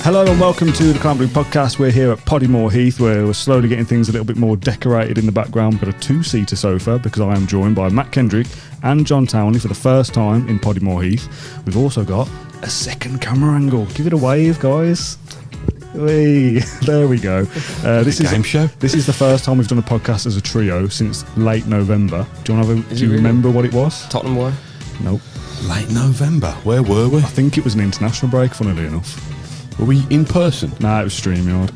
Hello and welcome to the Climbing Podcast. We're here at Poddymoor Heath, where we're slowly getting things a little bit more decorated in the background. We've got a two-seater sofa because I am joined by Matt Kendrick and John Townley for the first time in Poddymoor Heath. We've also got a second camera angle. Give it a wave, guys. Whee. There we go. This is show. This is the first time we've done a podcast as a trio since late November. Do you remember what it was? Tottenham way? Nope. Late November. Where were we? I think it was an international break, funnily enough. Were we in person? Nah, it was StreamYard.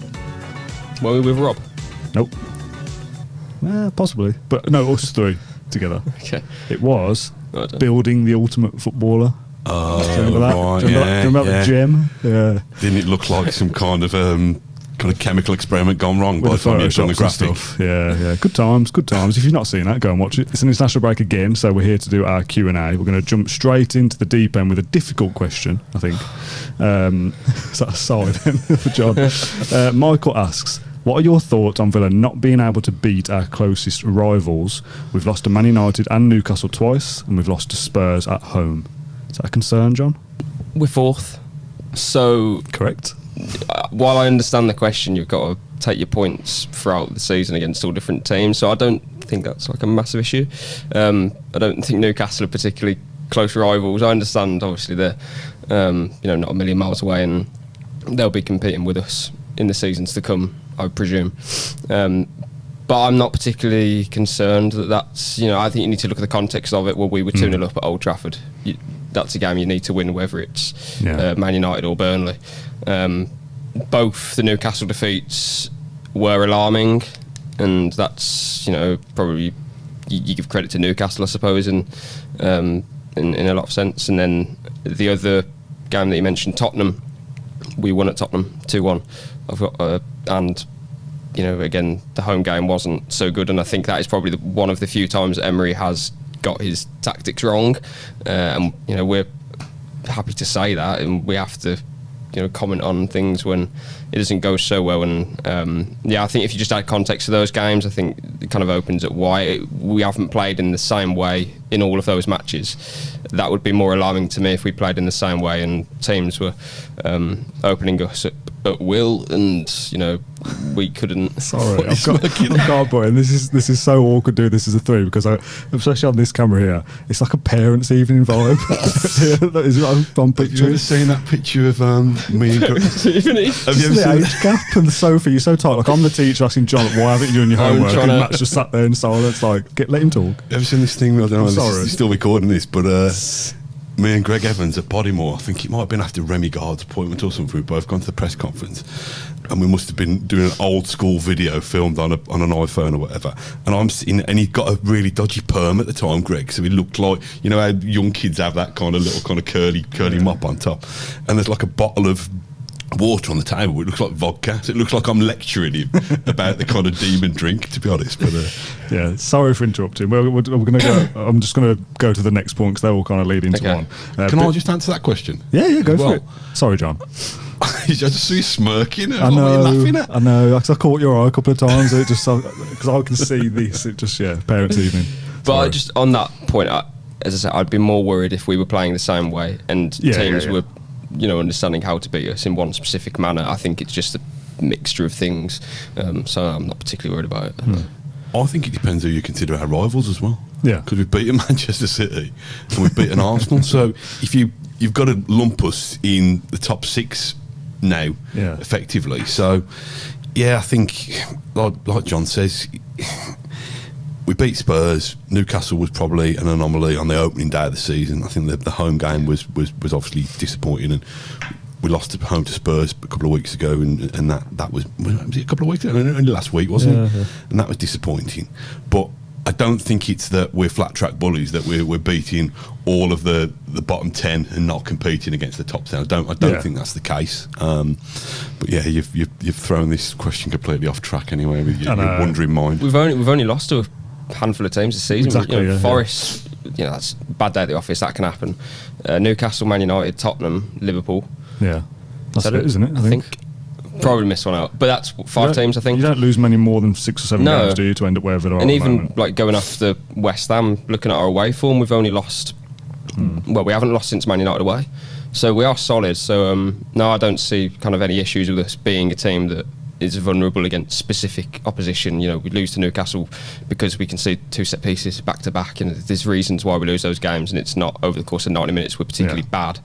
Were we with Rob? Nope. Possibly. But no, us three together. Okay. It was building the ultimate footballer. Oh, Do you remember that? right. Do you remember the gem? Yeah. Didn't it look like some kind of chemical experiment gone wrong by the time you've done the graphic? Yeah. Good times. If you've not seen that, go and watch it. It's an international break again, so we're here to do our Q&A. We're going to jump straight into the deep end with a difficult question, I think. Is that a sigh then for John? Michael asks, what are your thoughts on Villa not being able to beat our closest rivals? We've lost to Man United and Newcastle twice, and we've lost to Spurs at home. Is that a concern, John? We're fourth. So, correct. While I understand the question, you've got to take your points throughout the season against all different teams. So I don't think that's like a massive issue. I don't think Newcastle are particularly close rivals. I understand, obviously, they're not a million miles away, and they'll be competing with us in the seasons to come, I presume. But I'm not particularly concerned that's. I think you need to look at the context of it. Well, we were 2-0 up at Old Trafford. That's a game you need to win, whether it's Man United or Burnley. Both the Newcastle defeats were alarming, and that's probably you give credit to Newcastle, I suppose, in a lot of sense. And then the other game that you mentioned, Tottenham, we won at Tottenham 2-1. And again, the home game wasn't so good, and I think that is probably one of the few times Emery has got his tactics wrong, and we're happy to say that, and we have to comment on things when it doesn't go so well. And I think if you just add context to those games, I think it kind of opens up why we haven't played in the same way in all of those matches. That would be more alarming to me if we played in the same way and teams were opening us up at will, and we couldn't. Sorry, I've got a point, and this is so awkward doing this as a three, because especially on this camera here, it's like a parents' evening vibe. That is what I'm picturing. Have you ever seen that picture of me and Greg? Have you ever seen the age gap and the sofa? You're so tight. Like, I'm the teacher asking John, why haven't you done your homework? And Matt's just sat there in silence, like, let him talk. Ever seen this thing? I don't know. He's still recording this, but me and Greg Evans at Poddymoor, I think it might have been after Remy Gard's appointment or something. We've both gone to the press conference, and we must have been doing an old school video filmed on an iPhone or whatever. And I'm sitting, and he'd got a really dodgy perm at the time, Greg. So he looked like, how young kids have that kind of little kind of curly mop on top. And there's like a bottle of water on the table. It looks like vodka. So it looks like I'm lecturing him about the kind of demon drink, to be honest. But sorry for interrupting. We're going to go. I'm just going to go to the next point, because they all kind of lead into one. Can I just answer that question? Yeah, go for it. Sorry, John. I just see you smirking. I know. What are you laughing at? I know. I caught your eye a couple of times. It just because I can see this. It just parents' evening. But just on that point, as I said, I'd be more worried if we were playing the same way and teams were understanding how to beat us in one specific manner. I think it's just a mixture of things, so I'm not particularly worried about it. I think it depends who you consider our rivals as well. Yeah, because we've beaten Manchester City and we've beaten Arsenal. So if you've got to lump us in the top six now, effectively. So I think like John says, we beat Spurs. Newcastle was probably an anomaly on the opening day of the season. I think the home game was obviously disappointing, and we lost at home to Spurs a couple of weeks ago, and that was it a couple of weeks ago? Only last week, wasn't it? Yeah. And that was disappointing. But I don't think it's that we're flat track bullies, that we're beating all of the bottom 10 and not competing against the top 10. I don't think that's the case. But you've thrown this question completely off track anyway with your wandering mind. We've only lost to a handful of teams this season. Exactly, Forest, that's a bad day at the office. That can happen. Newcastle, Man United, Tottenham, Liverpool. Yeah, that's it, isn't it? I think. Probably missed one out, but that's 5 teams, I think. You don't lose many more than 6 or 7 games, do you, to end up wherever they are? And even like going after West Ham, looking at our away form, we've only lost. Well, we haven't lost since Man United away. So we are solid. So no, I don't see kind of any issues with us being a team that is vulnerable against specific opposition. You know, we lose to Newcastle because we concede 2 set pieces back to back, and there's reasons why we lose those games, and it's not over the course of 90 minutes we're particularly bad.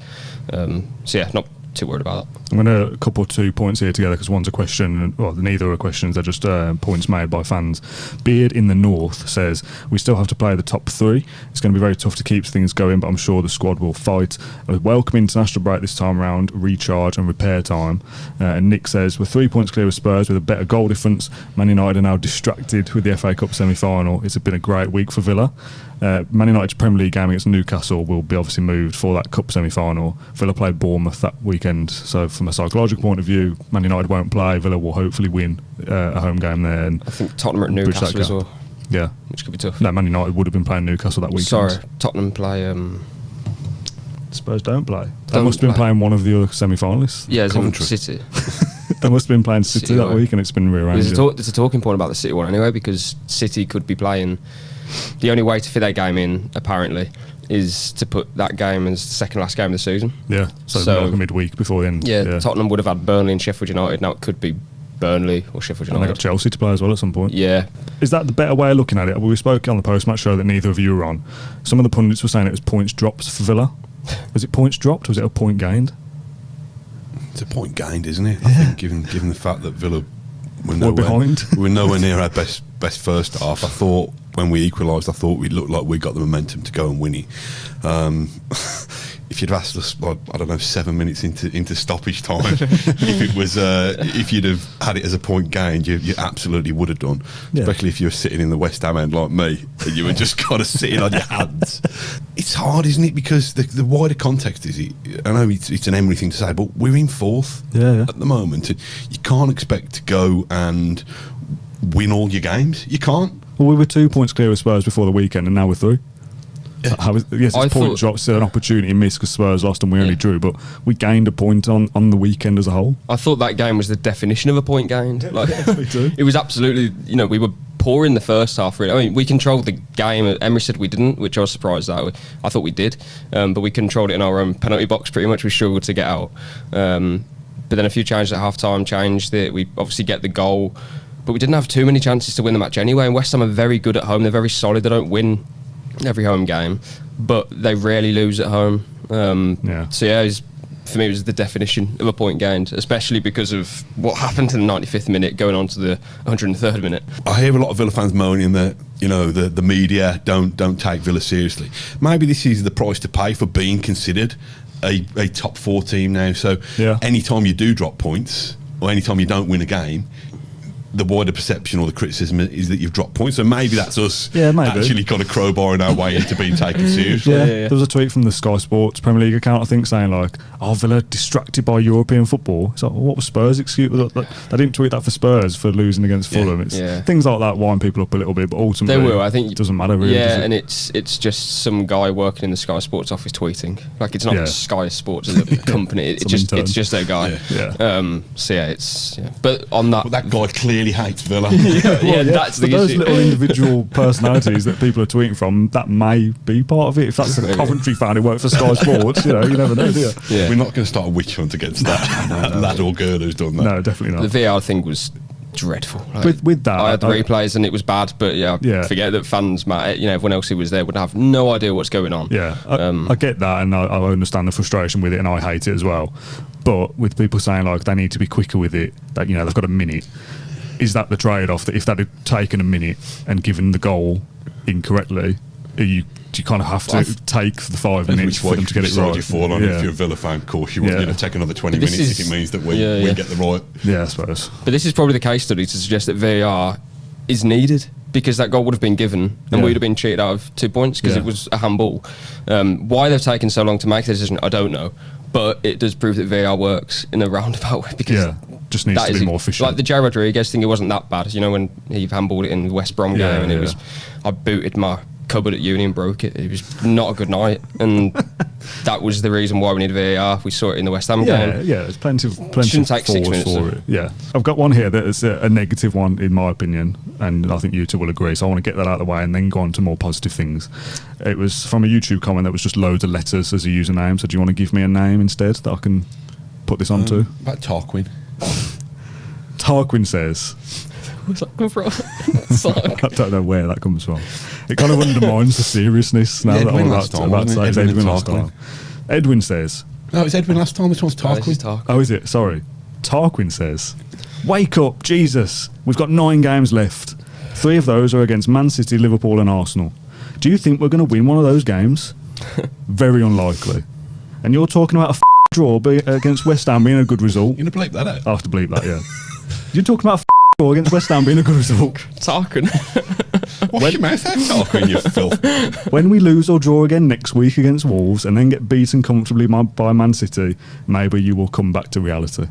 So yeah, not too worried about that. I'm going to couple 2 points here together because one's a question, well, neither are questions, they're just points made by fans. Beard in the North says, we still have to play the top 3. It's going to be very tough to keep things going, but I'm sure the squad will fight. A welcome international break this time around, recharge and repair time. And Nick says, we're 3 points clear of Spurs with a better goal difference. Man United are now distracted with the FA Cup semi-final. It's been a great week for Villa. Man United's Premier League game against Newcastle will be obviously moved for that cup semi-final. Villa played Bournemouth that weekend, so from a psychological point of view, Man United won't play. Villa will hopefully win a home game there. And I think Tottenham are at Newcastle as well. Yeah, which could be tough. No, Man United would have been playing Newcastle that weekend. Sorry, Tottenham play. Spurs don't play. They must have been playing one of the other semi-finalists. Yeah, City. They must have been playing City that week, and it's been rearranged. There's a talking point about the City one anyway, because City could be playing. The only way to fit their game in, apparently, is to put that game as the second last game of the season. Yeah, so like a midweek before then. Yeah, Tottenham would have had Burnley and Sheffield United. Now it could be Burnley or Sheffield United. And they got Chelsea to play as well at some point. Yeah. Is that the better way of looking at it? Well, we spoke on the post-match show that neither of you were on. Some of the pundits were saying it was points dropped for Villa. Was it points dropped or was it a point gained? It's a point gained, isn't it? I think given the fact that Villa were nowhere near our best first half. I thought when we equalised, I thought we looked like we got the momentum to go and win it. If you'd asked us, I don't know, 7 minutes into stoppage time, if you'd have had it as a point gained, you absolutely would have done. Yeah. Especially if you were sitting in the West Ham end like me, and you were just kind of sitting on your hands. It's hard, isn't it? Because the wider context is, I know it's an Emery thing to say, but we're in fourth at the moment. You can't expect to go and win all your games. You can't. Well, we were 2 points clear of Spurs before the weekend, and now we're 3. Yes, it's point drops, an opportunity missed because Spurs lost and we only drew, but we gained a point on the weekend as a whole. I thought that game was the definition of a point gained. Like, it was absolutely, we were poor in the first half, really. I mean, we controlled the game. Emery said we didn't, which I was surprised at. I thought we did, but we controlled it in our own penalty box pretty much. We struggled to get out. But then a few changes at half-time changed it. We obviously get the goal, but we didn't have too many chances to win the match anyway. And West Ham are very good at home. They're very solid. They don't win every home game, but they rarely lose at home. So yeah, for me it was the definition of a point gained, especially because of what happened in the 95th minute going on to the 103rd minute. I hear a lot of Villa fans moaning that the media don't take Villa seriously. Maybe this is the price to pay for being considered a top 4 team now. So anytime you do drop points or anytime you don't win a game, the wider perception or the criticism is that you've dropped points. So maybe that's us actually kind of crowbarring our way into being taken seriously. There was a tweet from the Sky Sports Premier League account, I think, saying like, Villa distracted by European football. So what was Spurs' excuse? They didn't tweet that for Spurs for losing against Fulham. It's things like that wind people up a little bit, but ultimately they will. I think it doesn't matter really. Yeah, and it's just some guy working in the Sky Sports office tweeting. Like, it's not Sky Sports as a company. It's just their guy. But on that, that guy clearly hates Villa. That's the those issue. little individual personalities that people are tweeting from, that may be part of it. If that's a Coventry fan who works for Sky Sports, you never know, do you? Yeah. We're not going to start a witch hunt against that lad or girl who's done that. No, definitely not. The VR thing was dreadful. Like, with that, I had the replays and it was bad, but forget that fans, everyone else who was there would have no idea what's going on. I get that, and I understand the frustration with it, and I hate it as well. But with people saying like they need to be quicker with it, that they've got a minute. Is that the trade-off, that if that had taken a minute and given the goal incorrectly, do you kind of have to take the 5 minutes for them to get it right? You fall on if you're a Villa fan, of course you want to take another 20 minutes if it means that we get the right. Yeah, I suppose. But this is probably the case study to suggest that VAR is needed, because that goal would have been given and we'd have been cheated out of 2 points because it was a handball. Why they've taken so long to make the decision, I don't know, but it does prove that VAR works in a roundabout way, because just needs to be more efficient. Like the Jay Rodriguez thing, it wasn't that bad. When he handballed it in the West Brom game, and I booted my cupboard at uni and broke it. It was not a good night, and that was the reason why we needed VAR. We saw it in the West Ham game. Yeah, there's plenty Shouldn't take 6 minutes for it. Yeah, I've got one here that is a negative one in my opinion, and I think you two will agree. So I want to get that out of the way and then go on to more positive things. It was from a YouTube comment that was just loads of letters as a username. So do you want to give me a name instead that I can put this onto? About Tarquin. Tarquin says. Where's that come from? I don't know where that comes from. It kind of undermines the seriousness now that I'm about to say it's Edwin last time. Edwin says. No, it's Edwin last time. This one's Tarquin. Oh, is it? Sorry. Tarquin says, wake up, Jesus. We've got 9 games left. 3 of those are against Man City, Liverpool and Arsenal. Do you think we're going to win one of those games? Very unlikely. And you're talking about a draw against West Ham being a good result. You're going to bleep that out? I have to bleep that, yeah. You're talking about a draw against West Ham being a good result. Tarquin. Wash your mouth out, Tarquin, you filth. When we lose or draw again next week against Wolves and then get beaten comfortably by Man City, maybe you will come back to reality.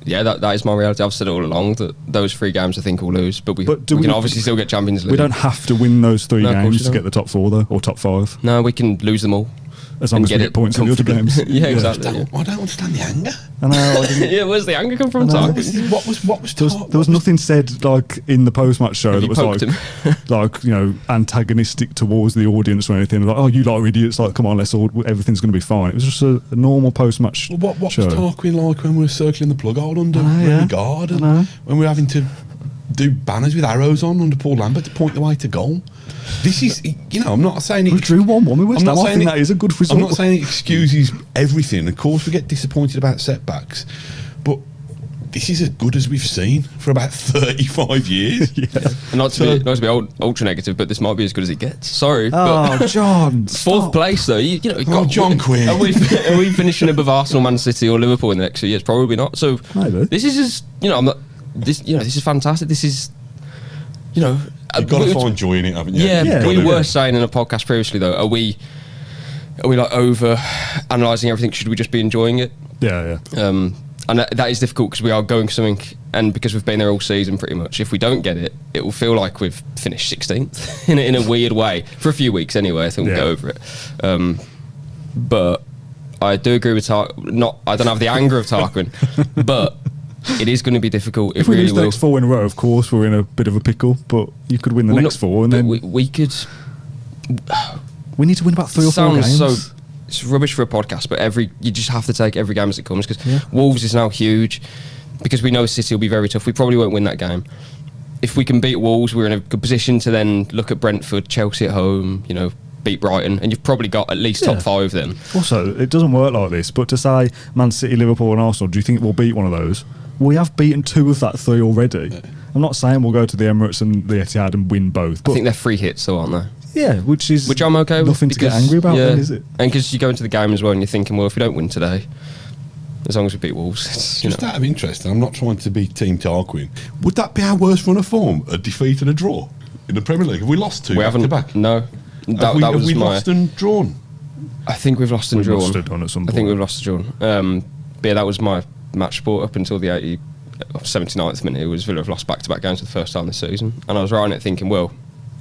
Yeah, that is my reality. I've said it all along that those 3 games I think we'll lose, but we can obviously still get Champions League. We don't have to win those 3 games to get the top 4 though, or top 5. No, we can lose them all. As long as we get points in the other games. Yeah, exactly. I don't understand the anger. I know. Yeah, where's the anger come from? What was there was nothing said like in the post-match show that was like antagonistic towards the audience or anything. Like, oh, you lot are idiots. Like, come on, everything's going to be fine. It was just a normal post-match show. What was Tarquin like when we were circling the plug hole under Remy Gard and when we were having to do banners with arrows under Paul Lambert to point the way to goal? This is, I'm not saying we drew 1-1 with West Ham. I think that is a good result. I'm not saying it excuses everything. Of course, we get disappointed about setbacks, but this is as good as we've seen for about 35 years. Yeah. And not to be ultra negative, but this might be as good as it gets. Sorry. Oh, but John. 4th place, though. John Quinn. Are we finishing above Arsenal, Man City, or Liverpool in the next few years? Probably not. So maybe. This is just, this is fantastic. This is, You've got to find joy in it, haven't you? Yeah, we were saying in a podcast previously, though, are we like over analysing everything? Should we just be enjoying it? Yeah. And that is difficult because we are going something, and because we've been there all season pretty much. If we don't get it, it will feel like we've finished 16th in a weird way for a few weeks anyway. I think we'll get over it. But I do agree with Tarquin. I don't have the anger of Tarquin, but it is going to be difficult. If we lose the next 4 in a row, of course, we're in a bit of a pickle. But you could win the next 4, and then we could. We need to win about 3 or 4 games. So it's rubbish for a podcast, but you just have to take every game as it comes because Wolves is now huge. Because we know City will be very tough. We probably won't win that game. If we can beat Wolves, we're in a good position to then look at Brentford, Chelsea at home. Beat Brighton, and you've probably got at least top 5 then. Also, it doesn't work like this. But to say Man City, Liverpool, and Arsenal, do you think we'll beat one of those? We have beaten 2 of that 3 already. Yeah. I'm not saying we'll go to the Emirates and the Etihad and win both. But I think they're free hits, though, aren't they? Yeah, which I'm okay with. Nothing to get angry about, then, is it? And because you go into the game as well and you're thinking, well, if we don't win today, as long as we beat Wolves, it's, just out of interest, and I'm not trying to be Team Tarquin, would that be our worst run of form? A defeat and a draw in the Premier League? Have we lost 2 back to back? No. Have we lost and drawn? I think we've lost and drawn. Lost and drawn at some point. I think we've lost and drawn. But yeah, that was my match report up until the 79th minute. It was Villa have lost back-to-back games for the first time this season, and I was writing it thinking, well,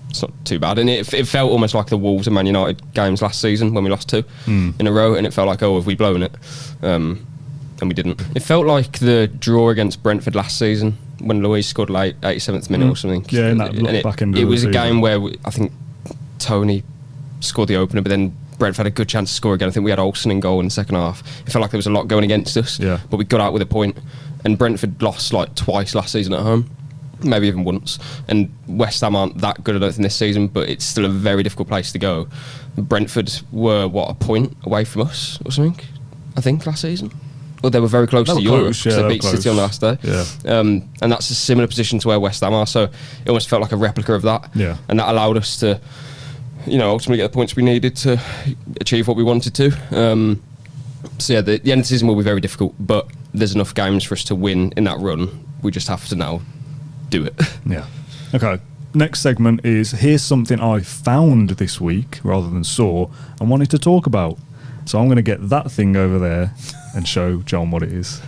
it's not too bad. And it felt almost like the Wolves and Man United games last season when we lost 2 in a row, and it felt like, oh, have we blown it? And we didn't. It felt like the draw against Brentford last season when Luiz scored late 87th minute or something. Yeah, in that back end. It was a game where I think Tony scored the opener, but then Brentford had a good chance to score again. I think we had Olsen in goal in the second half. It felt like there was a lot going against us, but we got out with a point. And Brentford lost like twice last season at home, maybe even once. And West Ham aren't that good, I don't think, this season, but it's still a very difficult place to go. Brentford were, a point away from us or something, I think, last season? Well, they were very close to Europe because they beat City on the last day. Yeah. And that's a similar position to where West Ham are, so it almost felt like a replica of that. Yeah. And that allowed us to, ultimately get the points we needed to achieve what we wanted to. So yeah, the end of the season will be very difficult, but there's enough games for us to win in that run. We just have to now do it. Yeah. Okay. Next segment is here's something I found this week rather than saw and wanted to talk about. So I'm going to get that thing over there and show John what it is.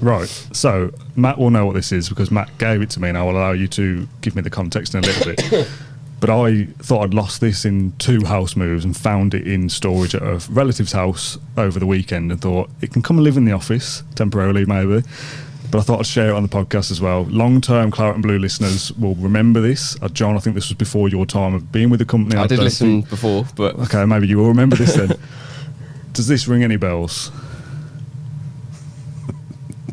Right, so Matt will know what this is because Matt gave it to me, and I will allow you to give me the context in a little bit. But I thought I'd lost this in 2 house moves and found it in storage at a relative's house over the weekend and thought it can come and live in the office temporarily maybe. But I thought I'd share it on the podcast as well. Long-term Claret and Blue listeners will remember this. John, I think this was before your time of being with the company. I did listen before, but... Okay, maybe you will remember this then. Does this ring any bells?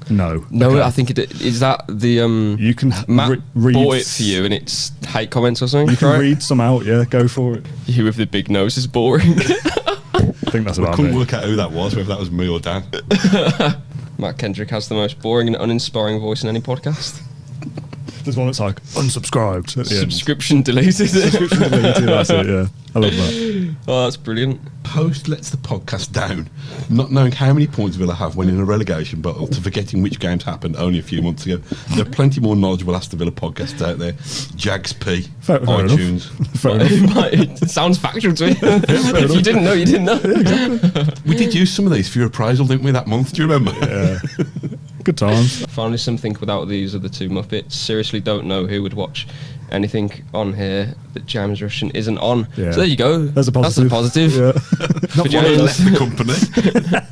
No. No, Okay. I think is that the... You can Matt read... bought it for you and it's hate comments or something, You can right? read some out, yeah, go for it. You with the big nose is boring. I think that's I about couldn't me. work out who that was, whether that was me or Dan. Matt Kendrick has the most boring and uninspiring voice in any podcast. There's one that's like, unsubscribed at the end. Subscription deleted. Subscription deleted, that's it, yeah. I love that. Oh, that's brilliant. Host lets the podcast down, not knowing how many points Villa have when in a relegation battle, to forgetting which games happened only a few months ago. There are plenty more knowledgeable Aston Villa podcasts out there. Jags P, Fair iTunes. Fair enough. It sounds factual to me. If you didn't know, you didn't know. We did use some of these for your appraisal, didn't we, that month? Do you remember? Yeah. Good times. Finally, something without these other 2 Muppets. Seriously, don't know who would watch anything on here that James Russian isn't on. Yeah. So there you go. There's a positive. That's a positive. Yeah. For James James. left the company.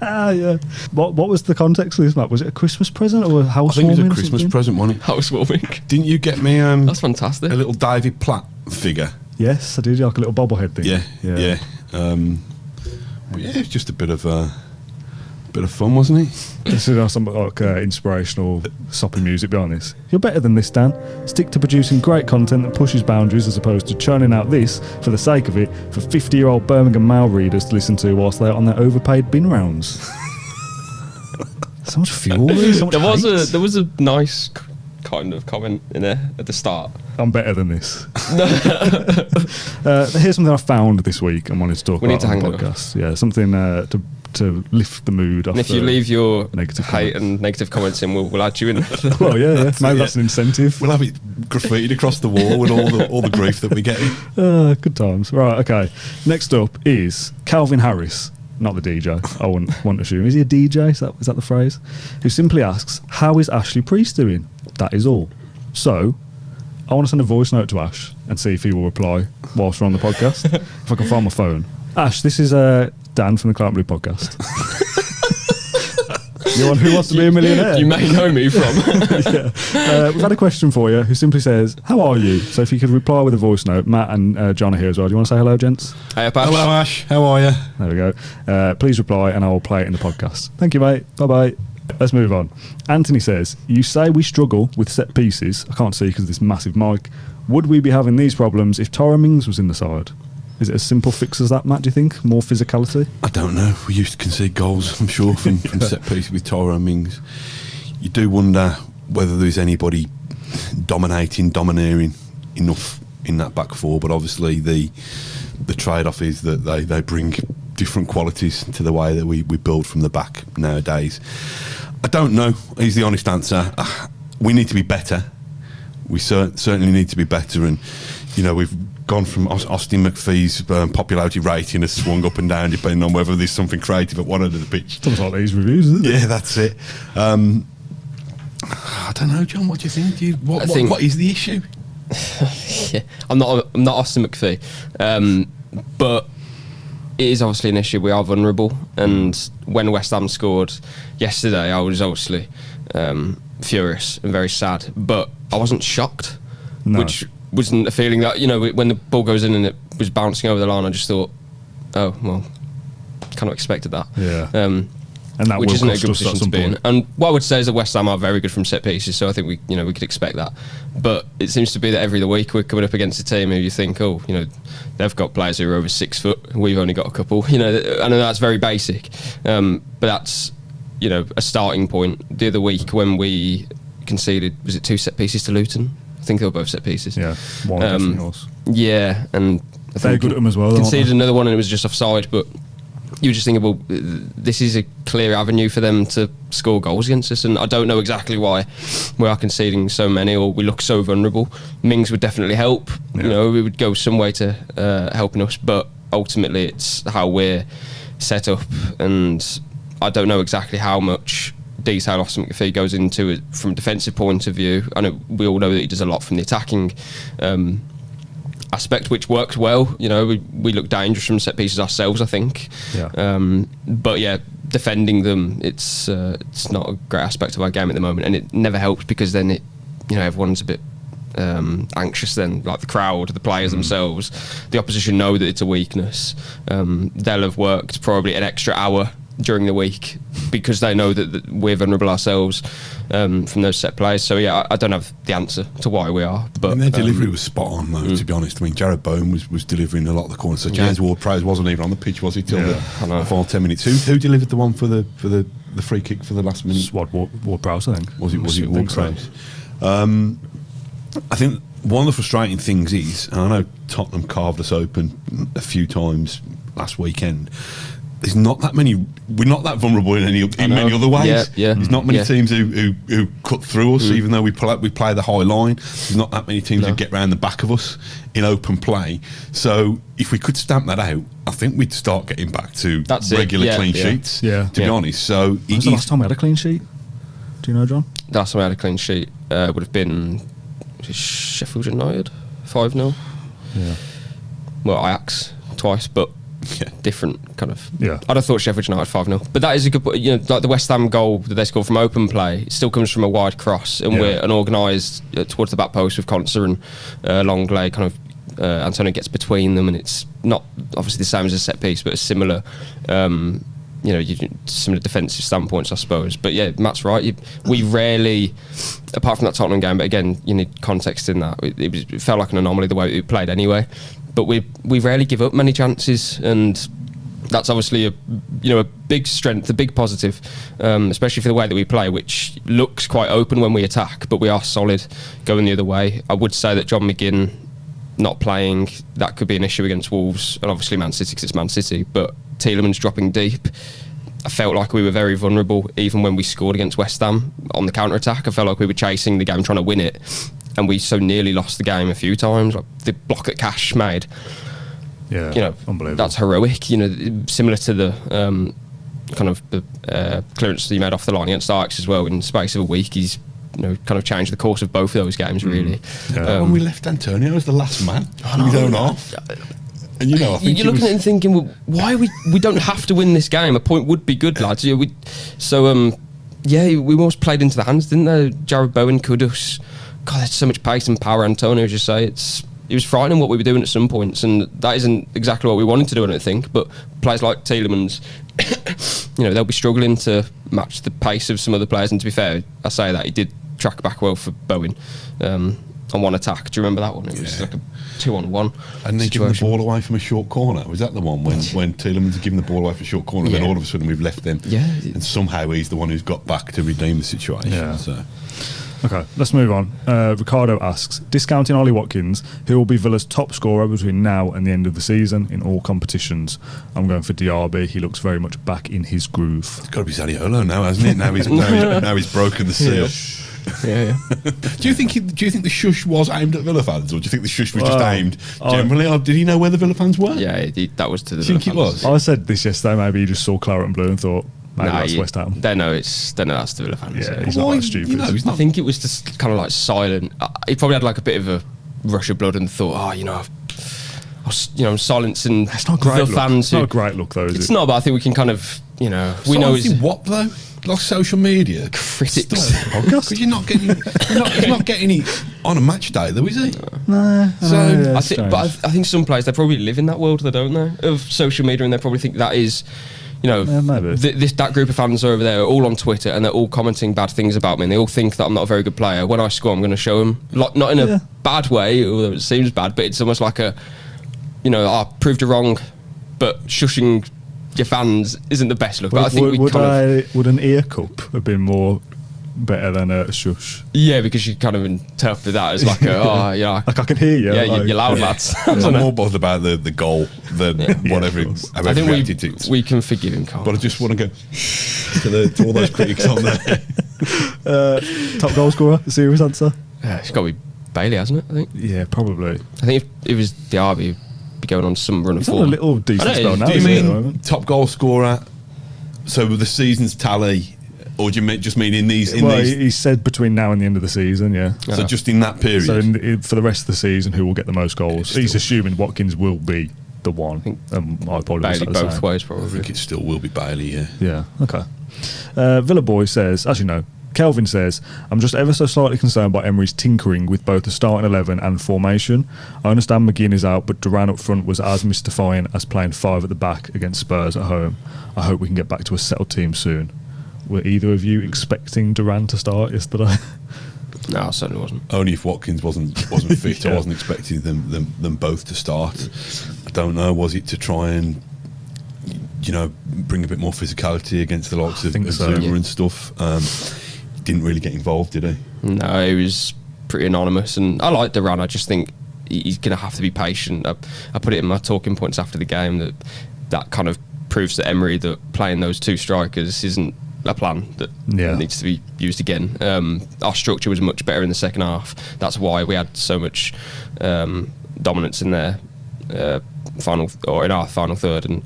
Yeah. What was the context of this, Matt? Was it a Christmas present or a I housewarming? think it was a or Christmas something? present, wasn't it? Housewarming. Didn't you get me That's fantastic. a little David Platt figure? Yes, I did. Like a little bobblehead thing. Yeah. But yeah, it's just a bit of fun, wasn't it? This is some like inspirational soppy music behind this. You're better than this, Dan. Stick to producing great content that pushes boundaries as opposed to churning out this for the sake of it for 50-year-old Birmingham Mail readers to listen to whilst they're on their overpaid bin rounds. So much fuel. So much There was a nice kind of comment in there at the start. I'm better than this. Here's something I found this week and wanted to talk We need about to on the hang it up. podcast. Yeah, something to lift the mood off. And if you the leave your negative hate comments. and negative comments in, we'll add you in. Well, yeah. Maybe that's an incentive. We'll have it graffitied across the wall with all the grief that we get. Good times. Right, okay. Next up is Calvin Harris, not the DJ. I wouldn't want to assume. Is he a DJ? Is that the phrase? Who simply asks, how is Ashley Priest doing? That is all. So, I want to send a voice note to Ash and see if he will reply whilst we're on the podcast. If I can find my phone. Ash, this is Dan from the Claret and Blue podcast. You're on Who Wants to Be a Millionaire? You may know me from. Yeah. We've had a question for you who simply says, how are you? So if you could reply with a voice note. Matt and John are here as well. Do you want to say hello, gents? Hey, up, Ash. Hello, Ash. How are you? There we go. Please reply and I will play it in the podcast. Thank you, mate. Bye-bye. Let's move on. Anthony says, you say we struggle with set pieces. I can't see because of this massive mic. Would we be having these problems if Tyrone Mings was in the side? Is it a simple fix as that, Matt, do you think? More physicality? I don't know. We used to concede goals, I'm sure, from set pieces with Tyrone Mings. You do wonder whether there's anybody domineering enough in that back four, but obviously the trade-off is that they bring different qualities to the way that we build from the back nowadays. I don't know is the honest answer. We need to be better. We certainly need to be better, and we've gone from Austin McPhee's popularity rating has swung up and down depending on whether there's something creative at one end of the pitch. It's almost like these reviews, isn't it? Yeah, that's it. I don't know, John. What do you think? What is the issue? Yeah, I'm not Austin McPhee, but it is obviously an issue. We are vulnerable, and when West Ham scored yesterday, I was obviously furious and very sad, but I wasn't shocked, which wasn't a feeling that when the ball goes in and it was bouncing over the line, I just thought, oh well, kind of expected that. Yeah. And that which will isn't a cost good us at position to some be in. point. And what I would say is that West Ham are very good from set pieces, so I think we could expect that. But it seems to be that every other week we're coming up against a team who you think, they've got players who are over 6 foot. We've only got a couple. I know that's very basic, but that's a starting point. The other week when we conceded, was it 2 set pieces to Luton? I think they were both set pieces. Yeah, one definitely was. Yeah, and I They're think good at them as well. conceded another one and it was just offside, but you were just thinking, well, this is a clear avenue for them to score goals against us, and I don't know exactly why we are conceding so many or we look so vulnerable. Mings would definitely help. Yeah. We would go some way to helping us, but ultimately it's how we're set up, and I don't know exactly how much detail Austin McAfee goes into it from a defensive point of view. I know we all know that he does a lot from the attacking aspect, which works well. You know, we look dangerous from set pieces ourselves, I think. But yeah, defending them, it's not a great aspect of our game at the moment, and it never helps because then everyone's a bit anxious then, like the crowd, the players themselves, the opposition know that it's a weakness. They'll have worked probably an extra hour during the week because they know that we're vulnerable ourselves from those set plays. So yeah, I don't have the answer to why we are, but their delivery was spot on though, to be honest. I mean, Jared Bowen was delivering a lot of the corners, so James Ward-Prowse wasn't even on the pitch, was he, till the final 10 minutes. Who delivered the one for the free kick for the last minute? Ward-Prowse, I think. Was it Ward-Prowse? I think one of the frustrating things is, and I know Tottenham carved us open a few times last weekend, there's not that many. We're not that vulnerable in many other ways. There's not many teams who cut through us, even though we play the high line. There's not that many teams who get round the back of us in open play. So if we could stamp that out, I think we'd start getting back to regular clean sheets. To be honest. So when was the last time we had a clean sheet? Do you know, John? The last time we had a clean sheet would have been Sheffield United 5-0. Yeah. Well, Ajax twice, but different kind of. Yeah. I'd have thought Sheffield United 5-0, but that is a good. Like the West Ham goal that they scored from open play, it still comes from a wide cross, and we're unorganised towards the back post with Conser and Longley. Kind of Antonio gets between them, and it's not obviously the same as a set piece, but a similar. Similar defensive standpoints, I suppose. But yeah, Matt's right. We rarely, apart from that Tottenham game, but again, you need context in that. It felt like an anomaly the way we played anyway. But we rarely give up many chances, and that's obviously a big strength, a big positive, especially for the way that we play, which looks quite open when we attack, but we are solid going the other way. I would say that John McGinn not playing, that could be an issue against Wolves, and obviously Man City because it's Man City, but Tielemans dropping deep. I felt like we were very vulnerable even when we scored against West Ham on the counter-attack. I felt like we were chasing the game, trying to win it, and we so nearly lost the game a few times. Like the block that Cash made, unbelievable. That's heroic. Similar to the kind of the clearance that he made off the line against Ajax as well. In the space of a week, he's kind of changed the course of both of those games, really. When we left Antonio as the last man, his own half. And I think you're looking at it and thinking, well, why we don't have to win this game? A point would be good, lads. We almost played into the hands, didn't they? Jared Bowen, Kudus. God, there's so much pace and power. Antonio, as you say, it was frightening what we were doing at some points, and that isn't exactly what we wanted to do, I don't think. But players like Tielemans, they'll be struggling to match the pace of some other players. And to be fair, I say that he did track back well for Bowen on one attack. Do you remember that one? It was like a 2-on-1. And then giving the ball away from a short corner. Was that the one when Tielemans had given the ball away from a short corner, and then all of a sudden we've left them? Yeah. And somehow he's the one who's got back to redeem the situation. Yeah. So. Okay, let's move on. Ricardo asks, discounting Ollie Watkins, who will be Villa's top scorer between now and the end of the season in all competitions? I'm going for Diaby. He looks very much back in his groove. It's got to be Zaniolo now, hasn't it? Now he's broken the seal. Yeah. Do you think the shush was aimed at Villa fans, or do you think the shush was just aimed generally? Or did he know where the Villa fans were? Yeah, that was to the. Do you think it was? I said this yesterday. Maybe he just saw Claret and Blue and thought, maybe that's West Ham. They know that's the Villa fans. Yeah, he's not that stupid. I think it was just kind of like silent. He probably had like a bit of a rush of blood and thought, I'm silencing it's not great the fans. It's not a great look though, is it's it? not, but I think we can kind of, we know it's what though. Like social media critics, because you're not getting he's not getting it on a match day though, is he? No. I think some players, they probably live in that world, though, don't they, of social media, and they probably think that is, that group of fans over there are all on Twitter and they're all commenting bad things about me, and they all think that I'm not a very good player. When I score, I'm going to show them, like, not in a bad way, although it seems bad, but it's almost like I proved you wrong, but shushing your fans isn't the best look. But I think would an ear cup have been more better than a shush? Yeah, because you kind of interpret that as like like I can hear you. Yeah, you're loud, lads. I'm more bothered about the goal than whatever. I think we can forgive him, Carl. But I just want to go to all those critics on there. Top goal scorer, the serious answer? It's got to be Bailey, hasn't it? I think. Yeah, probably. I think if it was Diaby, going on some run of form. A little decent spell now. Do you mean top goal scorer? So with the season's tally, Or do you just mean in these? He said between now and the end of the season, yeah. So just in that period. So for the rest of the season, who will get the most goals? He's assuming Watkins will be the one. I think I probably Bailey both ways, probably. I think it still will be Bailey, yeah. Yeah, okay. Villa Boy says, actually no, Kelvin says, I'm just ever so slightly concerned by Emery's tinkering with both the starting 11 and formation. I understand McGinn is out, but Duran up front was as mystifying as playing 5 at the back against Spurs at home. I hope we can get back to a settled team soon. Were either of you expecting Duran to start yesterday? No, I certainly wasn't. Only if Watkins wasn't fit. I wasn't expecting them both to start. I don't know, was it to try and bring a bit more physicality against the likes of Zuma and stuff? Didn't really get involved, did he? No, he was pretty anonymous, and I like Duran. I just think he's going to have to be patient. I put it in my talking points after the game that kind of proves to Emery that playing those 2 strikers isn't a plan that needs to be used again. Our structure was much better in the second half. That's why we had so much dominance in their in our final third, and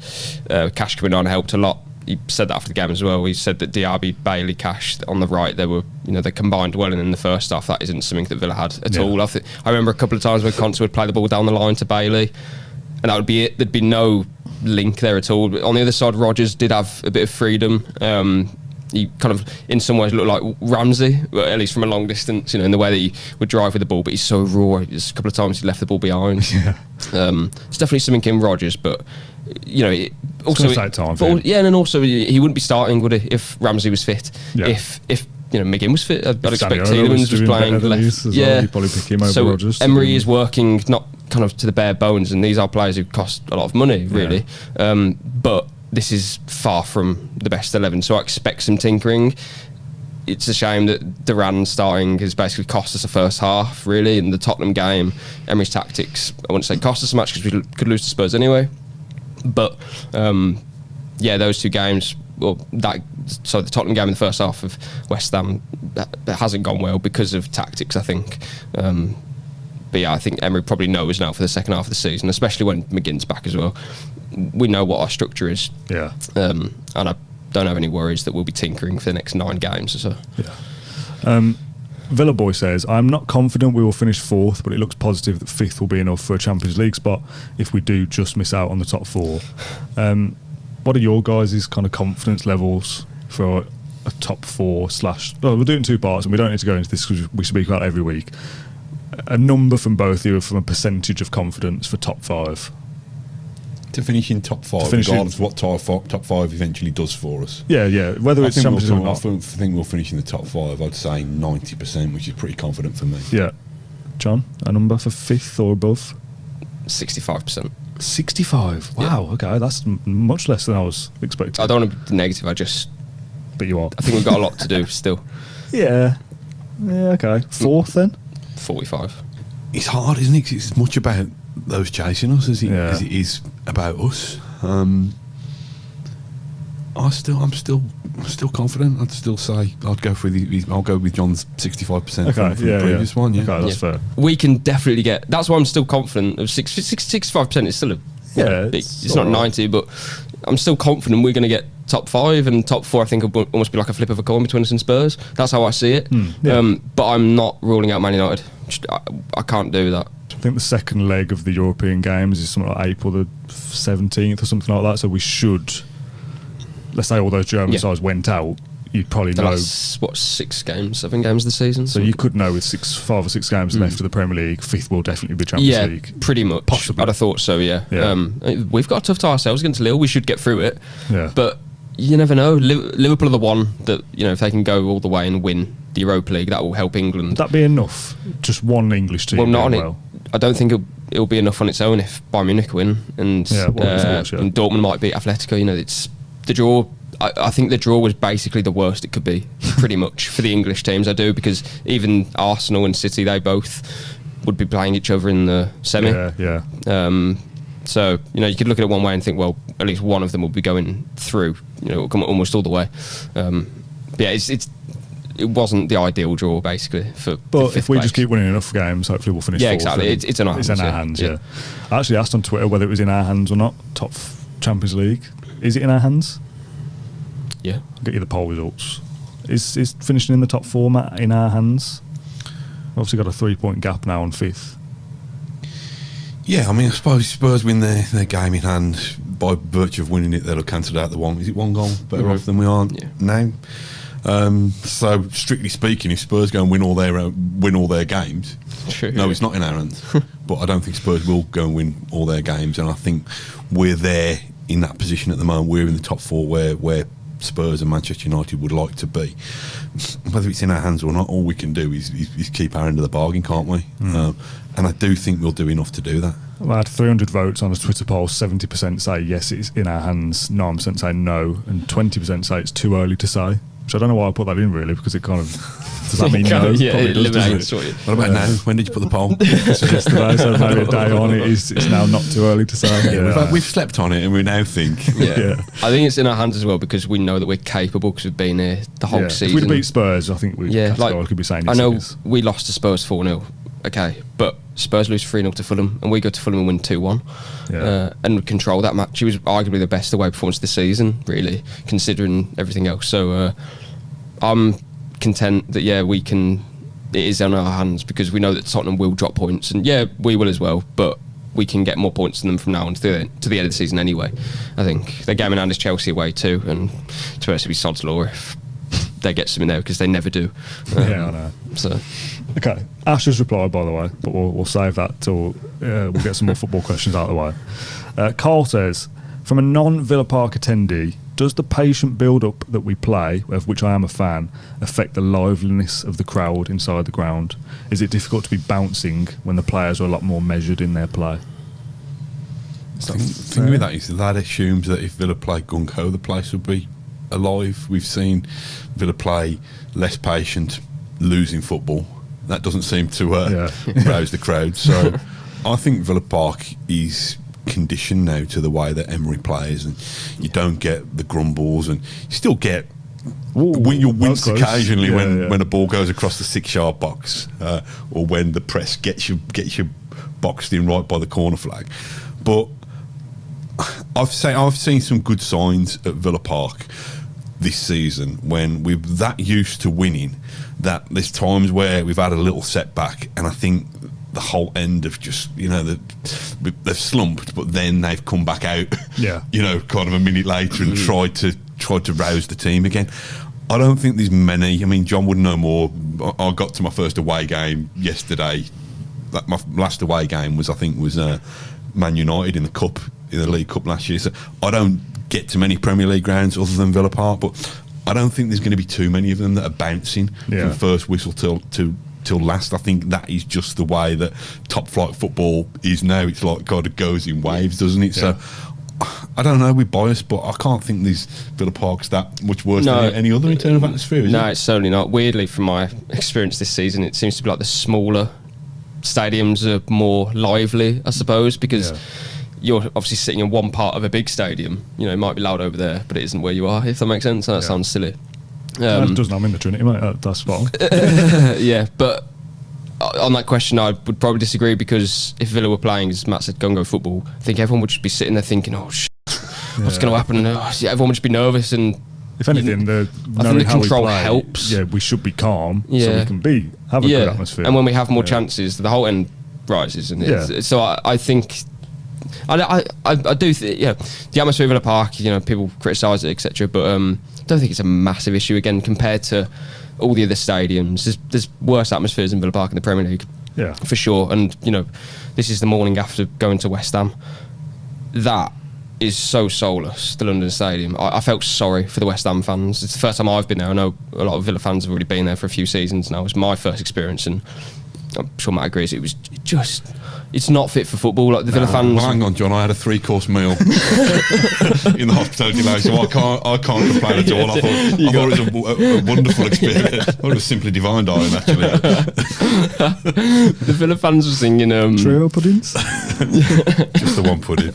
Cash coming on helped a lot. He said that after the game as well. He said that Diaby, Bailey, Cash on the right, they combined well, and in the first half that isn't something that Villa had at all. I remember a couple of times when Conte would play the ball down the line to Bailey, and that would be it. There'd be no link there at all. But on the other side, Rodgers did have a bit of freedom. He kind of, in some ways, looked like Ramsey, at least from a long distance, in the way that he would drive with the ball, but he's so raw. There's a couple of times he left the ball behind. Yeah. It's definitely something in Rodgers, but, also... It's time and then also, he wouldn't be starting, would he, if Ramsey was fit? Yeah. If McGinn was fit, I'd expect Tielemans was playing left. Well, you'd probably pick him over Rodgers. Emery is working not kind of to the bare bones, and these are players who cost a lot of money, really. Yeah. But this is far from the best 11, so I expect some tinkering. It's a shame that Duran starting has basically cost us the first half, really. In the Tottenham game, Emery's tactics, I wouldn't say cost us much because we could lose to Spurs anyway. But, those 2 games, the Tottenham game in the first half of West Ham, that hasn't gone well because of tactics, I think. But I think Emery probably knows now for the second half of the season, especially when McGinn's back as well. We know what our structure is. Yeah. And I don't have any worries that we'll be tinkering for the next 9 games or so. Yeah. Villa Boy says, I'm not confident we will finish 4th, but it looks positive that 5th will be enough for a Champions League spot if we do just miss out on the top 4. What are your guys' kind of confidence levels for a top 4 / we'll do it in 2 parts, and we don't need to go into this because we speak about it every week. A number from both of you from a percentage of confidence for top 5. To finish in top 5, regardless of what top 5 eventually does for us. Yeah. Whether it's Champions League or not. I think we'll finish in the top 5. I'd say 90%, which is pretty confident for me. Yeah. John, a number for 5th or above? 65%. 65? Wow, okay. That's much less than I was expecting. I don't want to be negative, But you are. I think we've got a lot to do still. Yeah, okay. 4th then? 45. It's hard, isn't it? 'Cause it's as much about those chasing us as it is about us. I'm still confident. I'd still say I'll go with John's 65% from the previous one. Yeah, okay, that's fair. We can definitely get. That's why I'm still confident of 65%. It's still it's not 90, but I'm still confident we're going to get top 5, and top 4. I think will almost be like a flip of a coin between us and Spurs. That's how I see it. But I'm not ruling out Man United. I can't do that. I think the second leg of the European games is something like April the 17th or something like that. So we should, let's say all those German sides went out, you'd probably know. 7 games of the season? So you could know with 5 or 6 games left of the Premier League, 5th will definitely be Champions League. Yeah, pretty much. Possibly. I'd have thought so, yeah. We've got a tough tie ourselves against Lille. We should get through it. Yeah. But you never know. Liverpool are the one that, if they can go all the way and win the Europa League, that will help England. Would that be enough? Just one English team? Well, not on it. I don't think it'll be enough on its own if Bayern Munich win, and Dortmund might beat Atletico. It's the draw. I think the draw was basically the worst it could be, pretty much, for the English teams. I do, because even Arsenal and City, they both would be playing each other in the semi. So, you could look at it one way and think, well, at least one of them will be going through, it'll come almost all the way. It wasn't the ideal draw, basically. But if we just keep winning enough games, hopefully we'll finish 4th. Yeah, exactly. It's in our hands. It's in our hands, yeah. I actually asked on Twitter whether it was in our hands or not, top Champions League. Is it in our hands? Yeah. I'll get you the poll results. Is finishing in the top 4 in our hands? We've obviously got a 3-point gap now on 5th. Yeah, I mean, I suppose Spurs win their game in hand. By virtue of winning it, they'll have cancelled out the one. Is it 1 goal better off than we are now? So strictly speaking, if Spurs go and win all their games, no, it's not in our hands. But I don't think Spurs will go and win all their games, and I think we're there in that position at the moment. We're in the top 4 where Spurs and Manchester United would like to be. Whether it's in our hands or not, all we can do is keep our end of the bargain, can't we? And I do think we'll do enough to do that. I had 300 votes on a Twitter poll. 70% say yes, it's in our hands. 9% say no, and 20% say it's too early to say. Which I don't know why I put that in, really, because it kind of does that mean no? Yeah, Probably it eliminates. What about now? When did you put the poll? So yesterday, so maybe a day on it. It's now not too early to say. Yeah. We've slept on it, and we now think. Yeah. I think it's in our hands as well because we know that we're capable because we've been here the whole season. If we'd beat Spurs, I think we could be saying. I know we lost to Spurs 4-0. Okay, but Spurs lose 3-0 to Fulham, and we go to Fulham and win 2-1, and control that match. It was arguably the best away performance of the season, really, considering everything else. So I'm content that we can. It is in our hands because we know that Tottenham will drop points, and we will as well. But we can get more points than them from now on to the end of the season anyway. I think their game in hand is Chelsea away too, and to us, it'd be sod's law if they get something there because they never do. I know. So. Okay, Ash has replied, by the way, but we'll save that till we'll get some more football questions out of the way. Carl says, from a non-Villa Park attendee, does the patient build-up that we play, of which I am a fan, affect the liveliness of the crowd inside the ground? Is it difficult to be bouncing when the players are a lot more measured in their play? The thing with that is that assumes that if Villa play gung-ho, the place would be alive. We've seen Villa play less patient, losing football. That doesn't seem to rouse the crowd. So I think Villa Park is conditioned now to the way that Emery plays, and you don't get the grumbles, and you still get you'll wince occasionally when a ball goes across the 6-yard box, or when the press gets you boxed in right by the corner flag. But I've seen some good signs at Villa Park this season when we're that used to winning that there's times where we've had a little setback, and I think the whole end of just they've slumped, but then they've come back out kind of a minute later and tried to rouse the team again. I don't think there's many. I mean, John would know more. I got to my first away game yesterday. My last away game was Man United in the League Cup last year. So I don't get to many Premier League grounds other than Villa Park, but I don't think there's going to be too many of them that are bouncing from first whistle till last. I think that is just the way that top flight football is now. It's like kind of goes in waves, doesn't it? So I don't know, we're biased, but I can't think these Villa Park's that much worse than any other in terms of atmosphere, is it? It's certainly not. Weirdly, from my experience this season, it seems to be like the smaller stadiums are more lively, I suppose, because you're obviously sitting in one part of a big stadium. It might be loud over there, but it isn't where you are, if that makes sense. That sounds silly. It doesn't. I'm in the Trinity, mate. That's spot on. But on that question, I would probably disagree, because if Villa were playing, as Matt said, gungo football, I think everyone would just be sitting there thinking, what's going to happen? Everyone would just be nervous, and if anything, I think the control helps. Yeah, we should be calm, so we can have a good atmosphere. And when we have more chances, the whole end rises. And so I think, I do think, the atmosphere of Villa Park, people criticise it, etc. But I don't think it's a massive issue again compared to all the other stadiums. There's worse atmospheres in Villa Park in the Premier League, for sure. And this is the morning after going to West Ham. That is so soulless, the London Stadium. I felt sorry for the West Ham fans. It's the first time I've been there. I know a lot of Villa fans have already been there for a few seasons now. It was my first experience, and I'm sure Matt agrees. It was just, it's not fit for football. Like the Villa fans. Well, hang on, John. I had a 3-course meal in the hospitality lounge, so I can't complain at all. I thought it was a wonderful experience. I thought it was simply divine, darling. Actually, the Villa fans were singing trio puddings. Just the one pudding.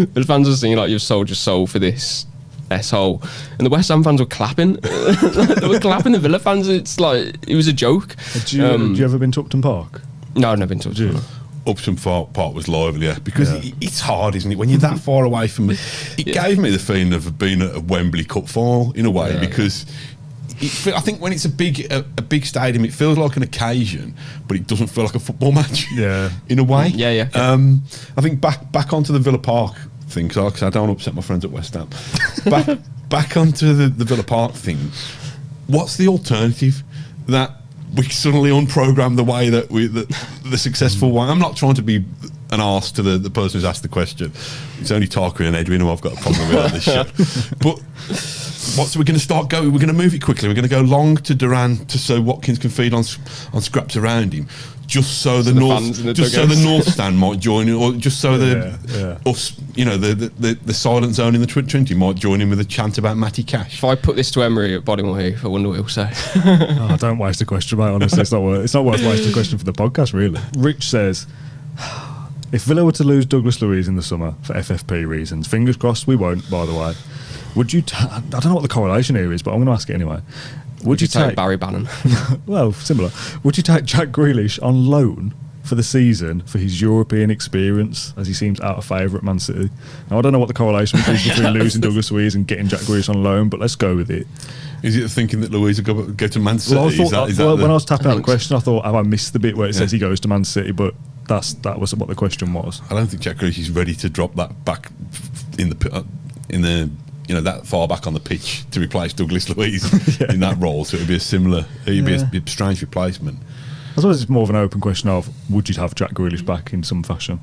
Villa fans were singing like "You've sold your soul for this S-hole," and the West Ham fans were clapping. They were clapping the Villa fans. It's like it was a joke. Have you ever been to Upton Park? No, I've never been to Upton Park. Upton Park was lively, because it's hard, isn't it? When you're that far away from it, gave me the feeling of being at a Wembley Cup final in a way, because I think when it's a big stadium, it feels like an occasion, but it doesn't feel like a football match. Yeah, in a way. Yeah. I think back onto the Villa Park thing, because I don't want to upset my friends at West Ham. Back onto the Villa Park thing. What's the alternative? That we suddenly unprogram the way that the successful one. I'm not trying to be an arse to the person who's asked the question. It's only Tarquin and Edwin who I've got a problem with on this show. But we're going to start going. We're going to move it quickly. We're going to go long to Duran so Watkins can feed on scraps around him. Just so the North stand might join in, or just so the silent zone in the Trinity might join in with a chant about Matty Cash. If I put this to Emery at Poddymoor Heath, I wonder what he'll say. Don't waste a question, mate. Honestly, it's not worth wasting a question for the podcast, really. Rich says, if Villa were to lose Douglas Luiz in the summer for FFP reasons, fingers crossed we won't, by the way, would you I don't know what the correlation here is, but I'm going to ask it anyway. Would you take Barry Bannon? Well, similar. Would you take Jack Grealish on loan for the season for his European experience, as he seems out of favour at Man City? Now, I don't know what the correlation is between losing Douglas Luiz and getting Jack Grealish on loan, but let's go with it. Is it thinking that Luiz will go to Man City? Well, when I was tapping out the question, I thought, have I missed the bit where it says he goes to Man City? But that was what the question was. I don't think Jack Grealish is ready to drop that back in the that far back on the pitch to replace Douglas Luiz in that role. So it would be a strange replacement. I suppose it's more of an open question of, would you have Jack Grealish back in some fashion?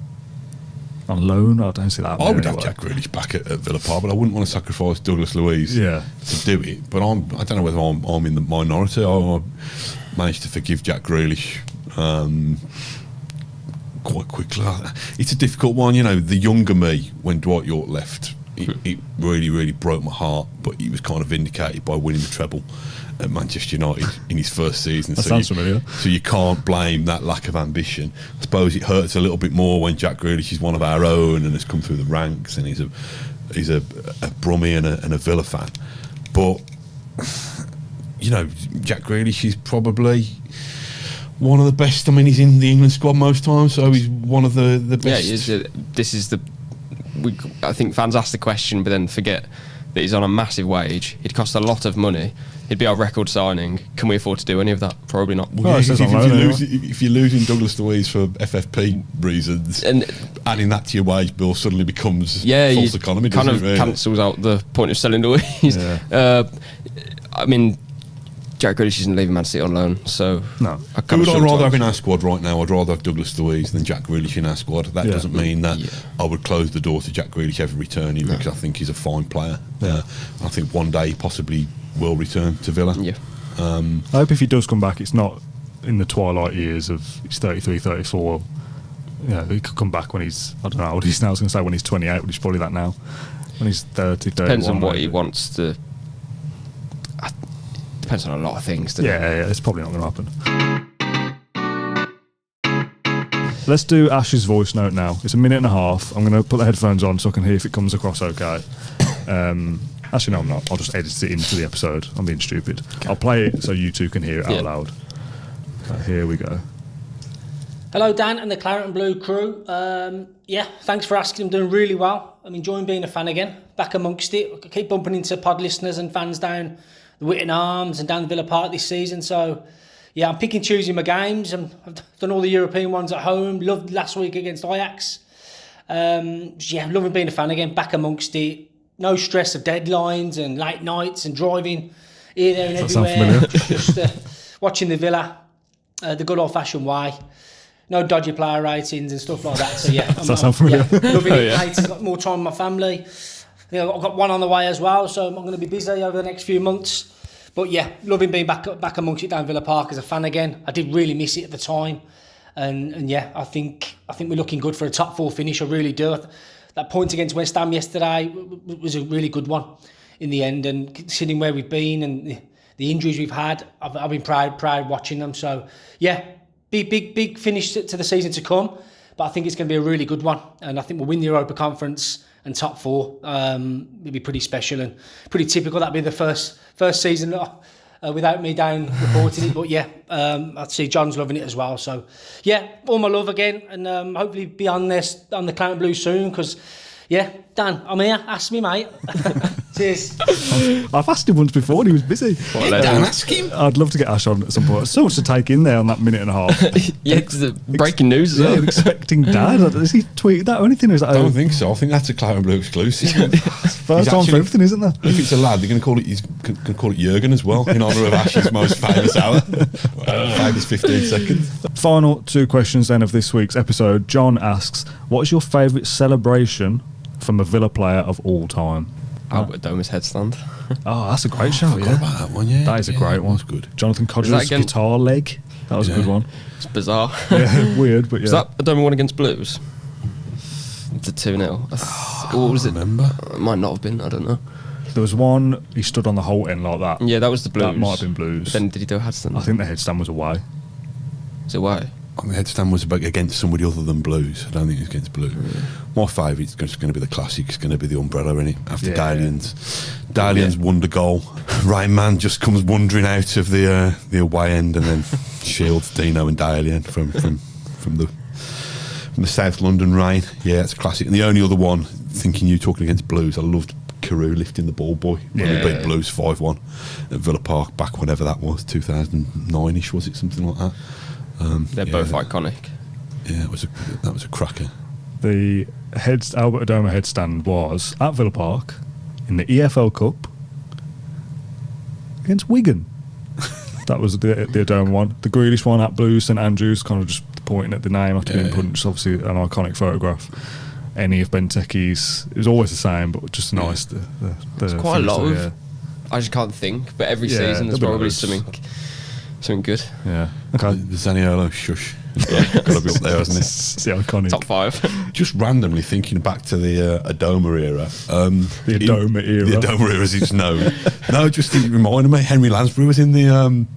On loan? I don't see that. I would have Jack Grealish back at Villa Park, but I wouldn't want to sacrifice Douglas Luiz to do it. But I don't know whether I'm in the minority. I managed to forgive Jack Grealish quite quickly. It's a difficult one. The younger me, when Dwight York left, it really, really broke my heart, but he was kind of vindicated by winning the treble at Manchester United in his first season. Sounds familiar. So you can't blame that lack of ambition. I suppose it hurts a little bit more when Jack Grealish is one of our own and has come through the ranks, and he's a Brummie and a Villa fan. But Jack Grealish is probably one of the best. I mean, he's in the England squad most times, so he's one of the best. Yeah, I think fans ask the question, but then forget that he's on a massive wage. He'd cost a lot of money. He'd be our record signing. Can we afford to do any of that? Probably not. Well, if you're losing Douglas Luiz for FFP reasons, and adding that to your wage bill suddenly becomes false economy. Kind of cancels out the point of selling Luiz. I mean, Jack Grealish isn't leaving Man City on loan, so no. Who would I rather have in our squad right now? I'd rather have Douglas Luiz than Jack Grealish in our squad. That doesn't mean that I would close the door to Jack Grealish ever returning, because I think he's a fine player. I think one day he possibly will return to Villa. I hope if he does come back, it's not in the twilight years of he's 33, 34. He could come back when he's, I don't know how old he's now. I was going to say when he's 28, but he's probably that now. When he's 30, 31. Depends on what he wants to. Depends on a lot of things. It's probably not going to happen. Let's do Ash's voice note now. It's a minute and a half. I'm going to put the headphones on so I can hear if it comes across okay. Actually, no, I'm not. I'll just edit it into the episode. I'm being stupid. Okay. I'll play it so you two can hear it out loud. Here we go. Hello, Dan and the Claret and Blue crew. Thanks for asking. I'm doing really well. I'm enjoying being a fan again. Back amongst it. I keep bumping into pod listeners and fans down the Witten Arms and down the Villa Park this season. So, I'm picking choosing my games. I've done all the European ones at home. Loved last week against Ajax. Loving being a fan again. Back amongst it. No stress of deadlines and late nights and driving here, there and everywhere. Just watching the Villa, the good old-fashioned way. No dodgy player ratings and stuff like that. So, does that sound familiar? Loving it. Got more time with my family. I've got one on the way as well, so I'm going to be busy over the next few months. But loving being back amongst it down Villa Park as a fan again. I did really miss it at the time, and I think we're looking good for a top 4 finish. I really do. That point against West Ham yesterday was a really good one in the end, and considering where we've been and the injuries we've had, I've been proud watching them. So big finish to the season to come, but I think it's going to be a really good one, and I think we'll win the Europa Conference. And top 4 it'd be pretty special and pretty typical. That'd be the first season without me down reporting it. But I'd see John's loving it as well. So all my love again, and hopefully be on the Claret and Blue soon. Because Dan, I'm here. Ask me, mate. Cheers. I've asked him once before and he was busy. Dan, ask him. I'd love to get Ash on at some point. So much to take in there on that minute and a half. Yeah, it's the breaking news as well. Expecting Dad. Has he tweeted that or anything? Or is that I don't think so. I think that's a Claret and Blue exclusive. first time for everything, isn't there? If it's a lad, they're going to call it. He's going to call it Jurgen as well, in honour of Ash's most famous hour. Famous 15 seconds. Final 2 questions then of this week's episode. John asks, what is your favourite celebration from a Villa player of all time? Albert Doma's headstand. Oh, that's a great shout, Forgot about that one, yeah. That is a great one. That's good. Jonathan Codger's guitar leg. That was a good one. It's bizarre. Yeah, weird, but yeah. Was that Adoma one against Blues? The 2-0. What was it? Remember? It might not have been, I don't know. There was one, he stood on the whole end like that. Yeah, that was the Blues. That might have been Blues. But then did he do a headstand? I think the headstand was away. Is it away? The headstand was against somebody other than Blues. I don't think it was against Blues. My favourite is going to be the classic. It's going to be the umbrella, innit? After Dalian's. Dalian's wonder goal. Rain Man just comes wandering out of the away end and then shields Dino and Dalian from the South London rain. Yeah, it's classic. And the only other one, thinking you talking against Blues, I loved Carew lifting the ball boy when we beat Blues 5-1 at Villa Park back whenever that was, 2009ish, was it, something like that? They're both iconic. Yeah, that was a cracker. The Albert Adoma headstand was at Villa Park in the EFL Cup against Wigan. That was the Adoma one. The Grealish one at Blues St Andrews, kind of just pointing at the name after being punched. Obviously, an iconic photograph. Any of Benteke's, it was always the same, but just nice. It's quite a lot of. I just can't think, but every season there's probably something good. Yeah. Okay. The Zaniolo shush. Got to be up there, hasn't it? It's the iconic. Top 5. Just randomly thinking back to the Adoma era. The Adoma era. The Adoma era, as it's known. No, just it reminded me. Henry Lansbury was in the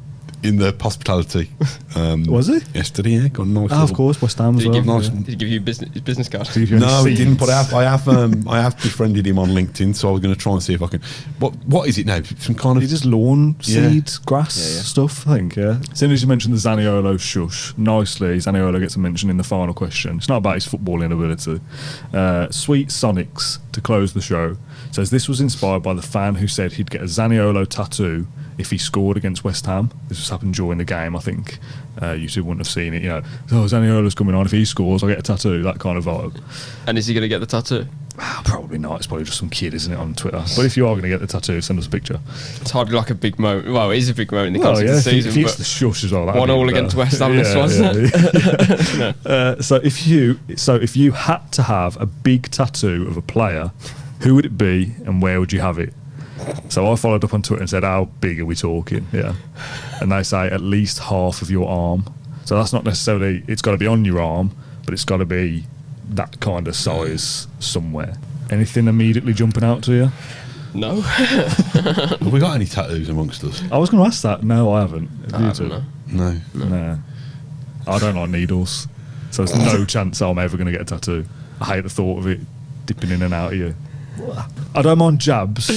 hospitality. Was he? Yesterday, yeah. Got a nice of course, West Ham as well. Did he give you his business card? No, he didn't. But I have befriended him on LinkedIn, so I was going to try and see if I can. What is it now? Some kind of just lawn seeds, grass stuff. I think. Yeah. As soon as you mentioned the Zaniolo shush, nicely Zaniolo gets a mention in the final question. It's not about his footballing ability. Sweet Sonics to close the show says this was inspired by the fan who said he'd get a Zaniolo tattoo if he scored against West Ham. This was happened during the game, I think. You two wouldn't have seen it, Zaniolo's coming on, if he scores I'll get a tattoo, that kind of vibe. And is he going to get the tattoo? Probably not, it's probably just some kid, isn't it, on Twitter. But if you are going to get the tattoo, send us a picture. It's hardly like a big moment. Well, it is a big moment in the context of the season. If it's the shush as well. 1-1 against West Ham this was. So if you had to have a big tattoo of a player, who would it be and where would you have it? So I followed up on Twitter and said, how big are we talking? Yeah. And they say at least half of your arm. So that's not necessarily, it's got to be on your arm, but it's got to be that kind of size somewhere. Anything immediately jumping out to you? No. Have we got any tattoos amongst us? I was going to ask that. No, I haven't. No. Nah. I don't like needles. So there's no chance I'm ever going to get a tattoo. I hate the thought of it dipping in and out of you. I don't mind jabs.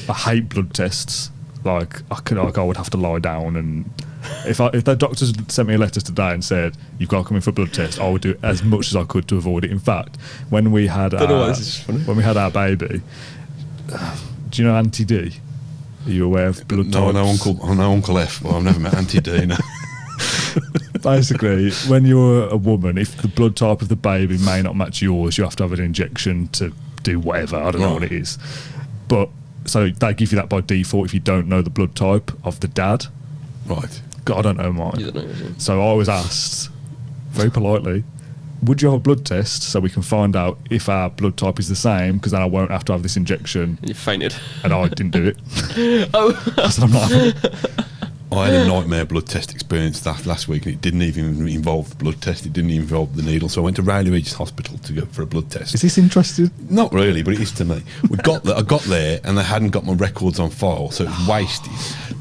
I hate blood tests. Like I would have to lie down, and if the doctors sent me a letter today and said you've got to come in for a blood test, I would do as much as I could to avoid it. In fact, when we had our baby, do you know Auntie D? Are you aware of blood types? I know Uncle F, but I've never met Auntie D. No. Basically, when you're a woman, if the blood type of the baby may not match yours, you have to have an injection to do whatever. I don't know what it is, but so they give you that by default if you don't know the blood type of the dad. Right. God, I don't know mine. You don't know yours. So I was asked very politely, would you have a blood test so we can find out if our blood type is the same, because then I won't have to have this injection. You fainted. And I didn't do it. Oh. I said, I'm not. I had a nightmare blood test experience that last week, and it didn't even involve the blood test. It didn't even involve the needle. So I went to Rowley Regis Hospital to go for a blood test. Is this interesting? Not really, but it is to me. I got there, and they hadn't got my records on file, so it was wasted.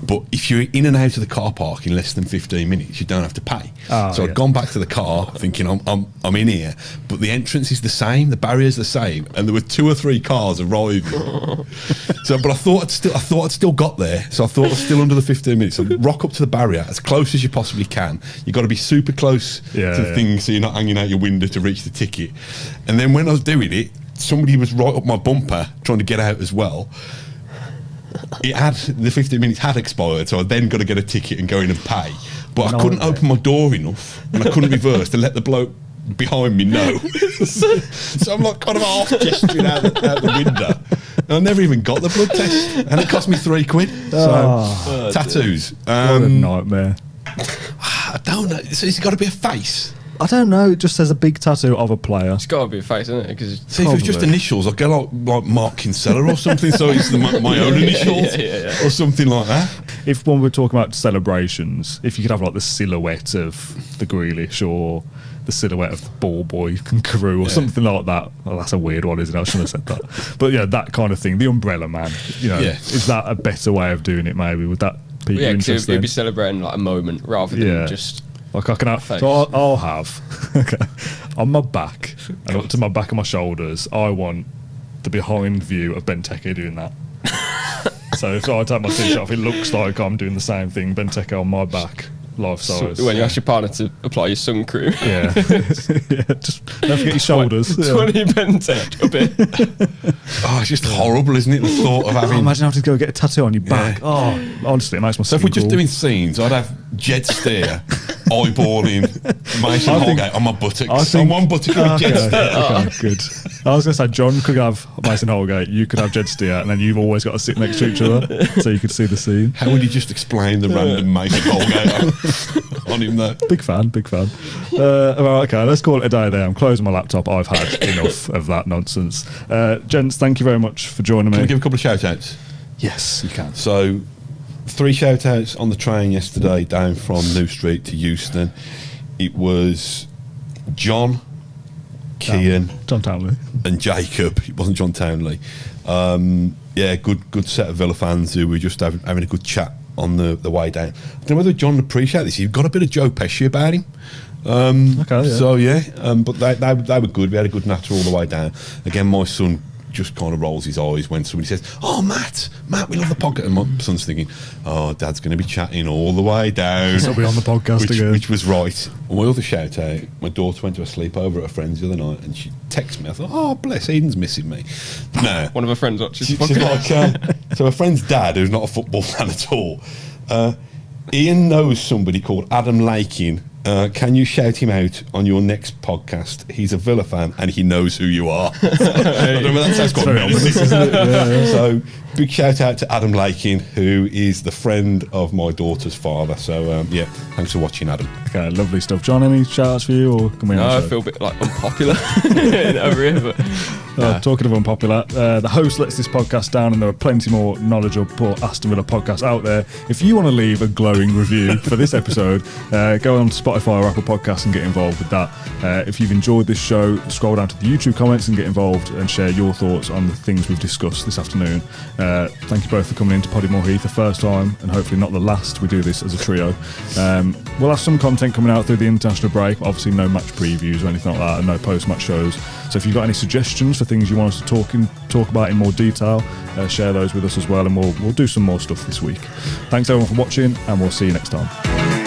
But if you're in and out of the car park in less than 15 minutes, you don't have to pay. So I'd gone back to the car thinking I'm in here, but the entrance is the same, the barrier's the same, and there were 2 or 3 cars arriving. But I thought I'd still got there, so I thought I was still under the 15 minutes. So rock up to the barrier as close as you possibly can. You've got to be super close to the thing, so you're not hanging out your window to reach the ticket. And then when I was doing it, somebody was right up my bumper trying to get out as well. the 15 minutes had expired, so I then got to get a ticket and go in and pay. But I couldn't open my door enough, and I couldn't reverse to let the bloke behind me know. So I'm like kind of half gesturing out the window. And I never even got the blood test, and it cost me £3. So tattoos. What a nightmare. I don't know. So it's got to be a face. I don't know. It just says a big tattoo of a player. It's got to be a face, isn't it? Because See, if it was just initials, I'd go like Mark Kinsella or something, so it's my own initials or something like that. If one were talking about celebrations, if you could have like the silhouette of the Grealish or the silhouette of the ball boy and crew or something like that. Well, that's a weird one, isn't it? I shouldn't have said that. But yeah, that kind of thing. The umbrella man. Is that a better way of doing it? Maybe would that be interesting? You'd be celebrating like a moment rather than just. Like I can have, so I'll have on my back and up to my back of my shoulders. I want the behind view of Benteke doing that. So if I take my t-shirt off, it looks like I'm doing the same thing. Benteke on my back, life size. So when you ask your partner to apply your sun cream, just don't forget your shoulders. 20 Benteke a bit. Oh, it's just horrible, isn't it? The thought of having. Imagine having to go get a tattoo on your back. Oh, honestly, it makes my. So if we're just doing scenes, I'd have Jed Steer eyeballing Mason Holgate on my buttocks. On one buttock with Jed Steer. Okay, good. I was going to say John could have Mason Holgate, you could have Jed Steer, and then you've always got to sit next to each other so you could see the scene. How would you just explain the random Mason Holgate on him there? Big fan. Well, okay, let's call it a day there. I'm closing my laptop. I've had enough of that nonsense. Gents, thank you very much for joining me. Can we give a couple of shout-outs? Yes, you can. So, 3 shout-outs on the train yesterday down from New Street to Euston. It was John, Cian, John Townley, and Jacob. It wasn't John Townley. Good set of Villa fans who were just having a good chat on the way down. I don't know whether John would appreciate this. You've got a bit of Joe Pesci about him. But they were good. We had a good natter all the way down. Again, my son just kind of rolls his eyes when somebody says, "Oh, Matt, we love the podcast." And my son's thinking, "Oh, Dad's going to be chatting all the way down." He'll be on the podcast again. Which was right. And my other shout out, my daughter went to a sleepover at a friend's the other night, and she texted me. I thought, "Oh, bless, Eden's missing me." No, one of her friends watches. She's like, so her friend's dad, who's not a football fan at all, Ian knows somebody called Adam Lakin. Can you shout him out on your next podcast? He's a Villa fan and he knows who you are. I don't know, that sounds quite ominous, isn't it? Yeah. So big shout out to Adam Lakin, who is the friend of my daughter's father. So thanks for watching, Adam. Okay, lovely stuff. John, any shout outs for you? Or can we I feel a bit like unpopular over here, but talking of unpopular, the host lets this podcast down, and there are plenty more knowledgeable Aston Villa podcasts out there. If you want to leave a glowing review for this episode, go on Spotify or Apple Podcasts and get involved with that. If you've enjoyed this show, scroll down to the YouTube comments and get involved and share your thoughts on the things we've discussed this afternoon. Thank you both for coming into Poddymoor Heath the first time, and hopefully not the last. We do this as a trio. We'll have some content coming out through the international break. Obviously no match previews or anything like that, and no post-match shows. So if you've got any suggestions for things you want us to talk about in more detail, share those with us as well, and we'll do some more stuff this week. Thanks everyone for watching, and we'll see you next time.